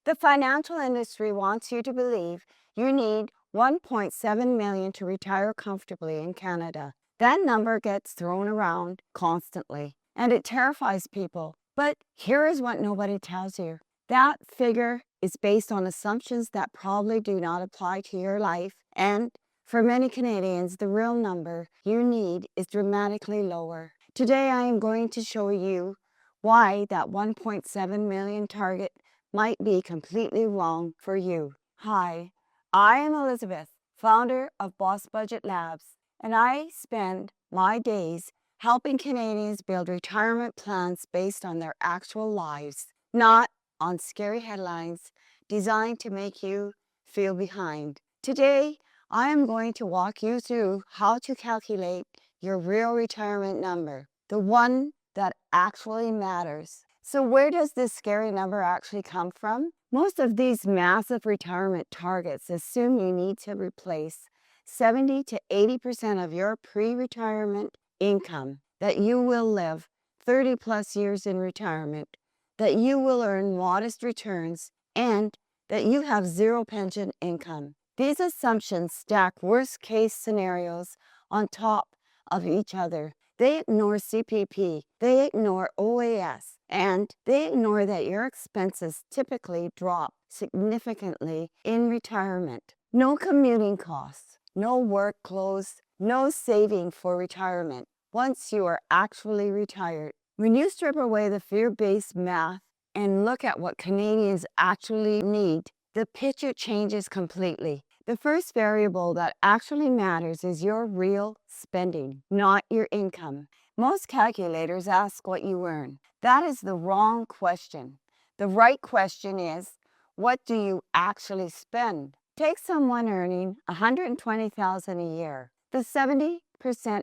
The financial industry wants you to believe you need 1.7 million to retire comfortably in Canada. That number gets thrown around constantly, and it terrifies people. But here is what nobody tells you. That figure is based on assumptions that probably do not apply to your life, and for many Canadians, the real number you need is dramatically lower. Today, I am going to show you why that 1.7 million target might be completely wrong for you. Hi, I am Elizabeth, founder of Boss Budget Labs, and I spend my days helping Canadians build retirement plans based on their actual lives, not on scary headlines designed to make you feel behind. Today, I am going to walk you through how to calculate your real retirement number, the one that actually matters. So where does this scary number actually come from? Most of these massive retirement targets assume you need to replace 70 to 80% of your pre-retirement income, that you will live 30 plus years in retirement, that you will earn modest returns, and that you have zero pension income. These assumptions stack worst-case scenarios on top of each other. They ignore CPP, they ignore OAS, and they ignore that your expenses typically drop significantly in retirement. No commuting costs, no work clothes, no saving for retirement once you are actually retired. When you strip away the fear-based math and look at what Canadians actually need, the picture changes completely. The first variable that actually matters is your real spending, not your income. Most calculators ask what you earn. That is the wrong question. The right question is, what do you actually spend? Take someone earning $120,000 a year. The 70%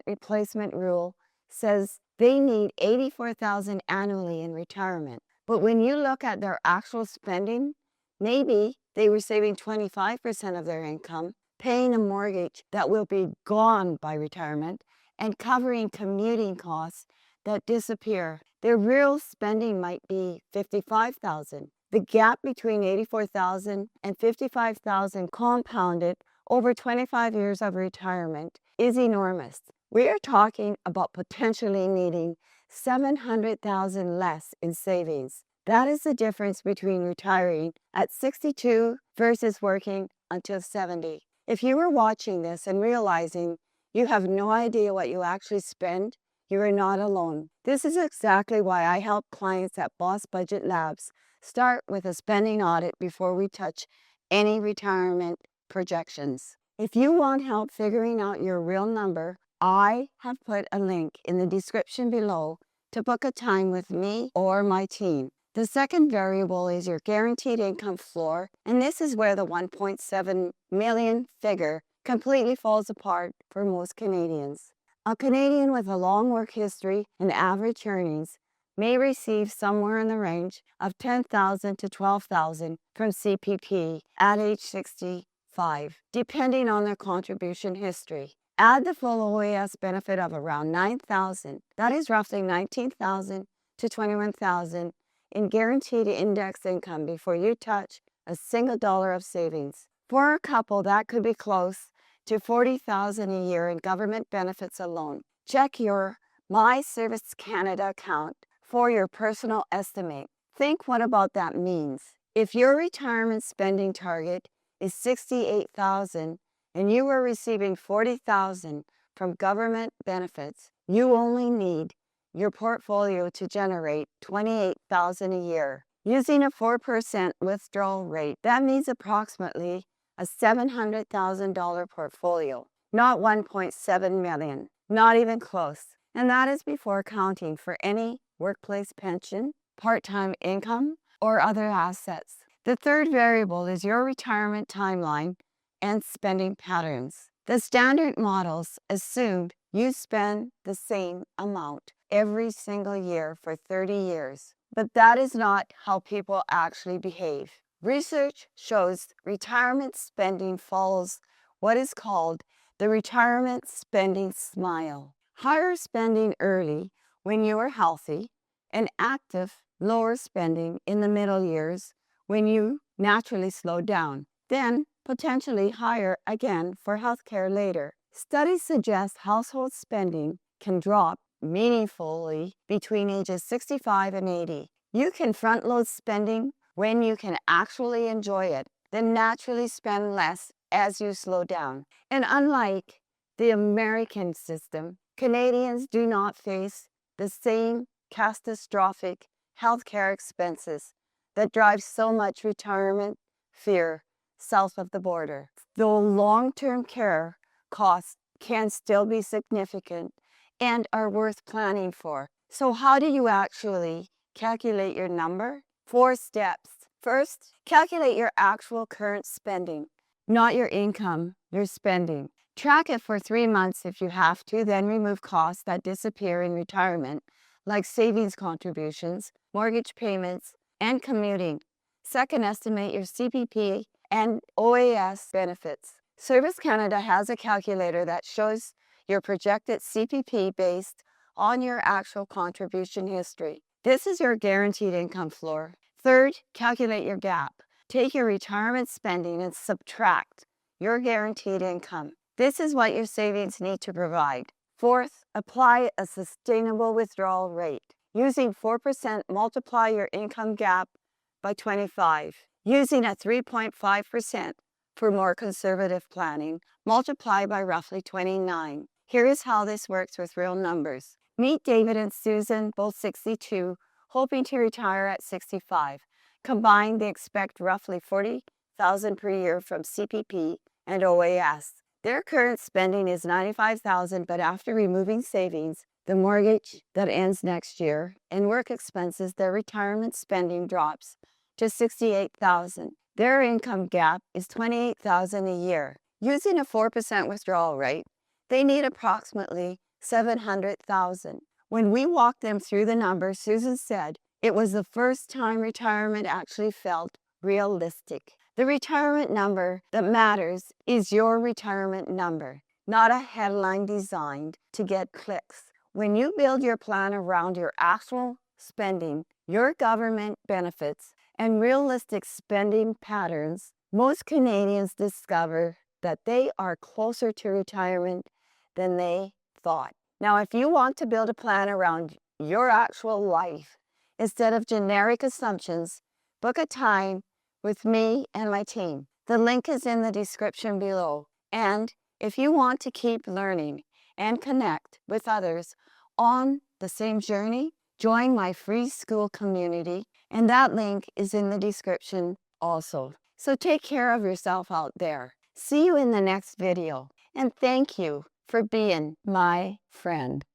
replacement rule says they need $84,000 annually in retirement. But when you look at their actual spending, maybe they were saving 25% of their income, paying a mortgage that will be gone by retirement, and covering commuting costs that disappear. Their real spending might be $55,000. The gap between $84,000 and $55,000 compounded over 25 years of retirement is enormous. We are talking about potentially needing $700,000 less in savings. That is the difference between retiring at 62 versus working until 70. If you are watching this and realizing you have no idea what you actually spend, you are not alone. This is exactly why I help clients at Boss Budget Labs start with a spending audit before we touch any retirement projections. If you want help figuring out your real number, I have put a link in the description below to book a time with me or my team. The second variable is your guaranteed income floor, and this is where the 1.7 million figure completely falls apart for most Canadians. A Canadian with a long work history and average earnings may receive somewhere in the range of $10,000 to $12,000 from CPP at age 65, depending on their contribution history. Add the full OAS benefit of around $9,000. That is roughly $19,000 to $21,000 in guaranteed index income before you touch a single dollar of savings. For a couple, that could be close to $40,000 a year in government benefits alone. Check your My Service Canada account for your personal estimate. Think what about that means. If your retirement spending target is $68,000 and you are receiving $40,000 from government benefits, you only need your portfolio to generate $28,000 a year. Using a 4% withdrawal rate, that means approximately a $700,000 portfolio, not 1.7 million, not even close. And that is before accounting for any workplace pension, part-time income, or other assets. The third variable is your retirement timeline and spending patterns. The standard models assumed you spend the same amount every single year for 30 years. But that is not how people actually behave. Research shows retirement spending follows what is called the retirement spending smile. Higher spending early when you are healthy, and active, lower spending in the middle years when you naturally slow down, then potentially higher again for healthcare later. Studies suggest household spending can drop meaningfully between ages 65 and 80. You can front load spending when you can actually enjoy it, then naturally spend less as you slow down. And unlike the American system, Canadians do not face the same catastrophic healthcare expenses that drive so much retirement fear south of the border. Though long-term care costs can still be significant and are worth planning for. So how do you actually calculate your number? 4 steps. First, calculate your actual current spending, not your income, your spending. Track it for 3 months if you have to, then remove costs that disappear in retirement, like savings contributions, mortgage payments, and commuting. Second, estimate your CPP and OAS benefits. Service Canada has a calculator that shows your projected CPP based on your actual contribution history. This is your guaranteed income floor. Third, calculate your gap. Take your retirement spending and subtract your guaranteed income. This is what your savings need to provide. Fourth, apply a sustainable withdrawal rate. Using 4%, multiply your income gap by 25. Using a 3.5% for more conservative planning, multiply by roughly 29. Here is how this works with real numbers. Meet David and Susan, both 62, hoping to retire at 65. Combined, they expect roughly $40,000 per year from CPP and OAS. Their current spending is $95,000, but after removing savings, the mortgage that ends next year, and work expenses, their retirement spending drops to $68,000. Their income gap is $28,000 a year. Using a 4% withdrawal rate, they need approximately $700,000. When we walked them through the numbers, Susan said it was the first time retirement actually felt realistic. The retirement number that matters is your retirement number, not a headline designed to get clicks. When you build your plan around your actual spending, your government benefits, and realistic spending patterns, most Canadians discover that they are closer to retirement than they thought. Now, if you want to build a plan around your actual life, instead of generic assumptions, book a time with me and my team. The link is in the description below. And if you want to keep learning and connect with others on the same journey, join my free school community, and that link is in the description also. So take care of yourself out there. See you in the next video, and thank you for being my friend.